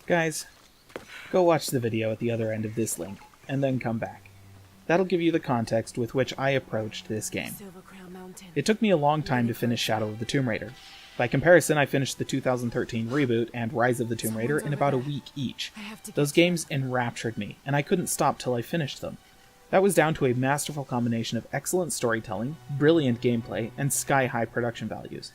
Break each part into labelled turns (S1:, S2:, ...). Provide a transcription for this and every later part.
S1: Guys, go watch the video at the other end of this link, and then come back. That'll give you the context with which I approached this game. It took me a long time to finish Shadow of the Tomb Raider. By comparison, I finished the 2013 reboot and Rise of the Tomb Raider in about a week each. Those games enraptured me, and I couldn't stop till I finished them. That was down to a masterful combination of excellent storytelling, brilliant gameplay, and sky-high production values.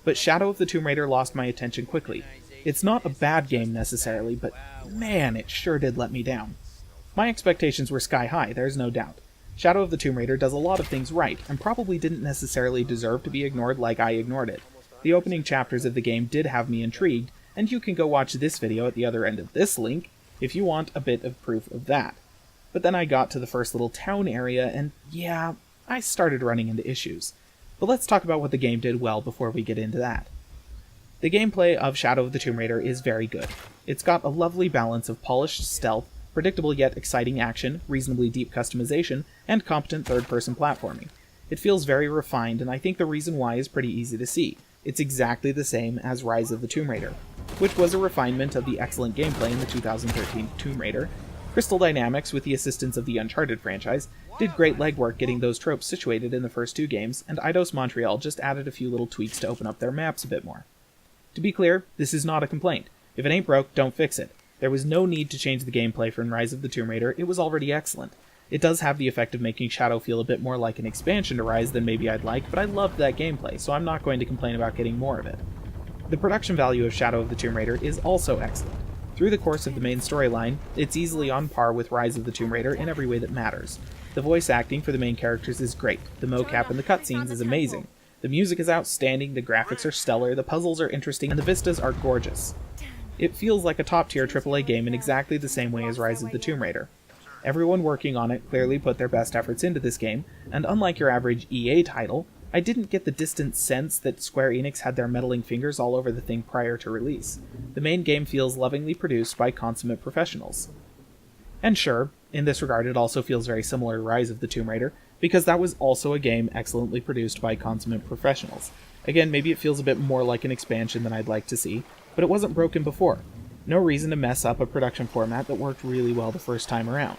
S1: But Shadow of the Tomb Raider lost my attention quickly. It's not a bad game necessarily, but man, it sure did let me down. My expectations were sky-high, there's no doubt. Shadow of the Tomb Raider does a lot of things right, and probably didn't necessarily deserve to be ignored like I ignored it. The opening chapters of the game did have me intrigued, and you can go watch this video at the other end of this link if you want a bit of proof of that. But then I got to the first little town area, and yeah, I started running into issues. But let's talk about what the game did well before we get into that. The gameplay of Shadow of the Tomb Raider is very good. It's got a lovely balance of polished stealth, predictable yet exciting action, reasonably deep customization, and competent third-person platforming. It feels very refined, and I think the reason why is pretty easy to see. It's exactly the same as Rise of the Tomb Raider, which was a refinement of the excellent gameplay in the 2013 Tomb Raider. Crystal Dynamics, with the assistance of the Uncharted franchise, did great legwork getting those tropes situated in the first two games, and Eidos-Montreal just added a few little tweaks to open up their maps a bit more. To be clear, this is not a complaint. If it ain't broke, don't fix it. There was no need to change the gameplay from Rise of the Tomb Raider, it was already excellent. It does have the effect of making Shadow feel a bit more like an expansion to Rise than maybe I'd like, but I loved that gameplay, so I'm not going to complain about getting more of it. The production value of Shadow of the Tomb Raider is also excellent. Through the course of the main storyline, it's easily on par with Rise of the Tomb Raider in every way that matters. The voice acting for the main characters is great, the mocap in the cutscenes is amazing, the music is outstanding, the graphics are stellar, the puzzles are interesting, and the vistas are gorgeous. It feels like a top-tier AAA game in exactly the same way as Rise of the Tomb Raider. Everyone working on it clearly put their best efforts into this game, and unlike your average EA title, I didn't get the distant sense that Square Enix had their meddling fingers all over the thing prior to release. The main game feels lovingly produced by consummate professionals. And sure, in this regard it also feels very similar to Rise of the Tomb Raider, because that was also a game excellently produced by consummate professionals. Again, maybe it feels a bit more like an expansion than I'd like to see, but it wasn't broken before. No reason to mess up a production format that worked really well the first time around.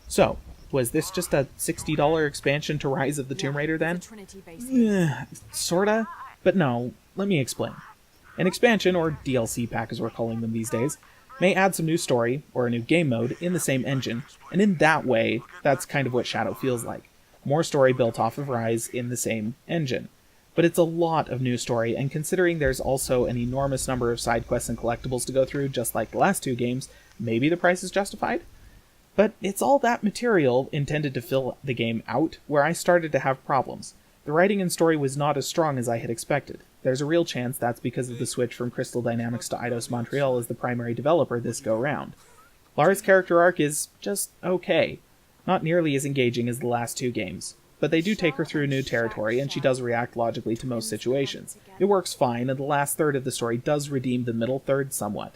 S1: So, was this just a $60 expansion to Rise of the Tomb Raider then? Sorta? But no, let me explain. An expansion, or DLC pack as we're calling them these days, may add some new story, or a new game mode, in the same engine, and in that way, that's kind of what Shadow feels like. More story built off of Rise in the same engine. But it's a lot of new story, and considering there's also an enormous number of side quests and collectibles to go through, just like the last two games, maybe the price is justified? But it's all that material intended to fill the game out where I started to have problems. The writing and story was not as strong as I had expected. There's a real chance that's because of the switch from Crystal Dynamics to Eidos-Montreal as the primary developer this go-round. Lara's character arc is just okay. Not nearly as engaging as the last two games. But they do take her through new territory, and she does react logically to most situations. It works fine, and the last third of the story does redeem the middle third somewhat.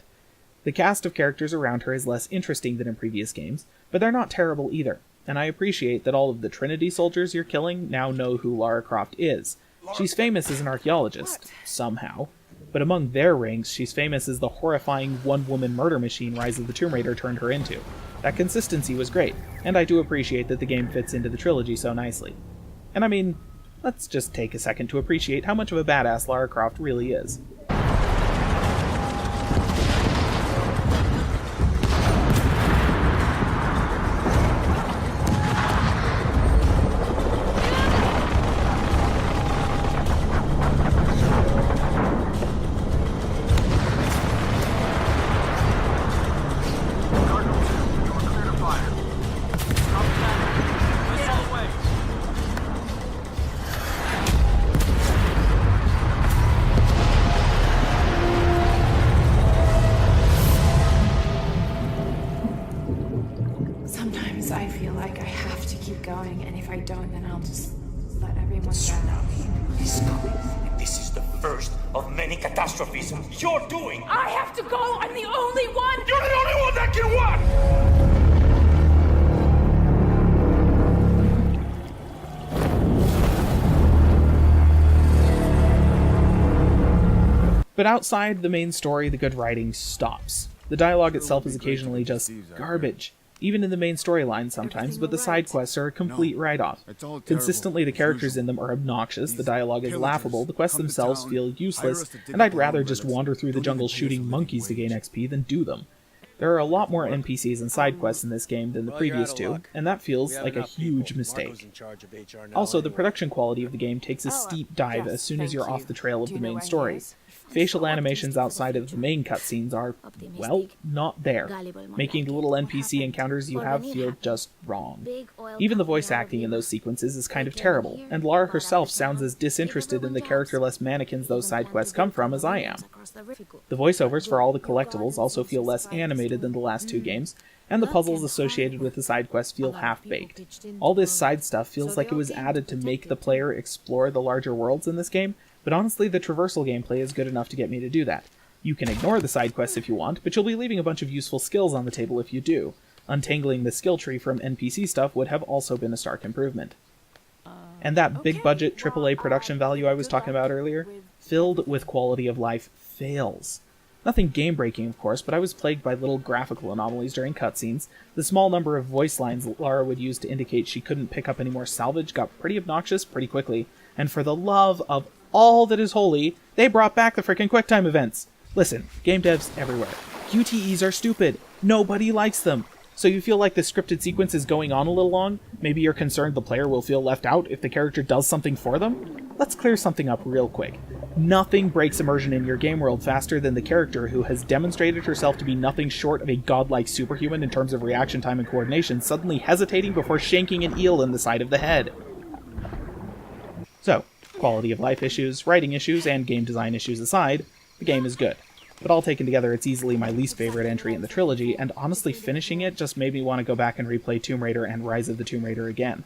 S1: The cast of characters around her is less interesting than in previous games, but they're not terrible either, and I appreciate that all of the Trinity soldiers you're killing now know who Lara Croft is. She's famous as an archaeologist, somehow, but among their ranks, she's famous as the horrifying one-woman murder machine Rise of the Tomb Raider turned her into. That consistency was great, and I do appreciate that the game fits into the trilogy so nicely. And I mean, let's just take a second to appreciate how much of a badass Lara Croft really is.
S2: I feel like I have to keep going, and if I don't, then I'll just let everyone down.
S3: Tsunami is coming, and this is the first of many catastrophes you're doing.
S2: I have to go! I'm the only one!
S3: You're the only one that can what?
S1: But outside the main story, the good writing stops. The dialogue itself is occasionally just garbage, even in the main storyline sometimes, but the side quests are a complete write-off. Consistently, the characters in them are obnoxious, the dialogue is laughable, the quests themselves feel useless, and I'd rather just wander through the jungle shooting monkeys to gain XP than do them. There are a lot more NPCs and side quests in this game than the previous two, and that feels like a huge mistake. Also, the production quality of the game takes a steep dive as soon as you're off the trail of the main story. Facial animations outside of the main cutscenes are, well, not there, making the little NPC encounters you have feel just wrong. Even the voice acting in those sequences is kind of terrible, and Lara herself sounds as disinterested in the characterless mannequins those side quests come from as I am. The voiceovers for all the collectibles also feel less animated than the last two games, and the puzzles associated with the side quests feel half-baked. All this side stuff feels like it was added to make the player explore the larger worlds in this game, but honestly the traversal gameplay is good enough to get me to do that. You can ignore the side quests if you want, but you'll be leaving a bunch of useful skills on the table if you do. Untangling the skill tree from NPC stuff would have also been a stark improvement. And that big-budget AAA production value I was talking about earlier, filled with quality of life, fails. Nothing game-breaking, of course, but I was plagued by little graphical anomalies during cutscenes. The small number of voice lines Lara would use to indicate she couldn't pick up any more salvage got pretty obnoxious pretty quickly, and for the love of all that is holy, they brought back the frickin' QuickTime events! Listen, game devs everywhere. QTEs are stupid. Nobody likes them. So you feel like the scripted sequence is going on a little long? Maybe you're concerned the player will feel left out if the character does something for them? Let's clear something up real quick. Nothing breaks immersion in your game world faster than the character who has demonstrated herself to be nothing short of a godlike superhuman in terms of reaction time and coordination suddenly hesitating before shanking an eel in the side of the head. So, quality of life issues, writing issues, and game design issues aside, the game is good. But all taken together, it's easily my least favorite entry in the trilogy, and honestly finishing it just made me want to go back and replay Tomb Raider and Rise of the Tomb Raider again.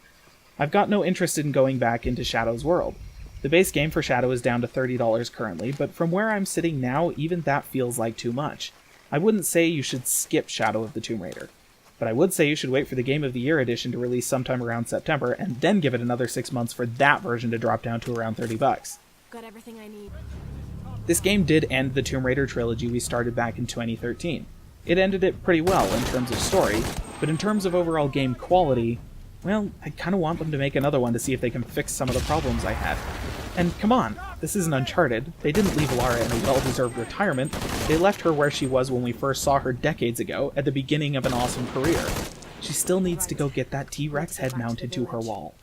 S1: I've got no interest in going back into Shadow's world. The base game for Shadow is down to $30 currently, but from where I'm sitting now, even that feels like too much. I wouldn't say you should skip Shadow of the Tomb Raider, but I would say you should wait for the Game of the Year edition to release sometime around September, and then give it another 6 months for that version to drop down to around $30.
S2: Got everything I need.
S1: This game did end the Tomb Raider trilogy we started back in 2013. It ended it pretty well in terms of story, but in terms of overall game quality, well, I kind of want them to make another one to see if they can fix some of the problems I had. And come on, this isn't Uncharted. They didn't leave Lara in a well-deserved retirement. They left her where she was when we first saw her decades ago, at the beginning of an awesome career. She still needs to go get that T-Rex head mounted to her wall.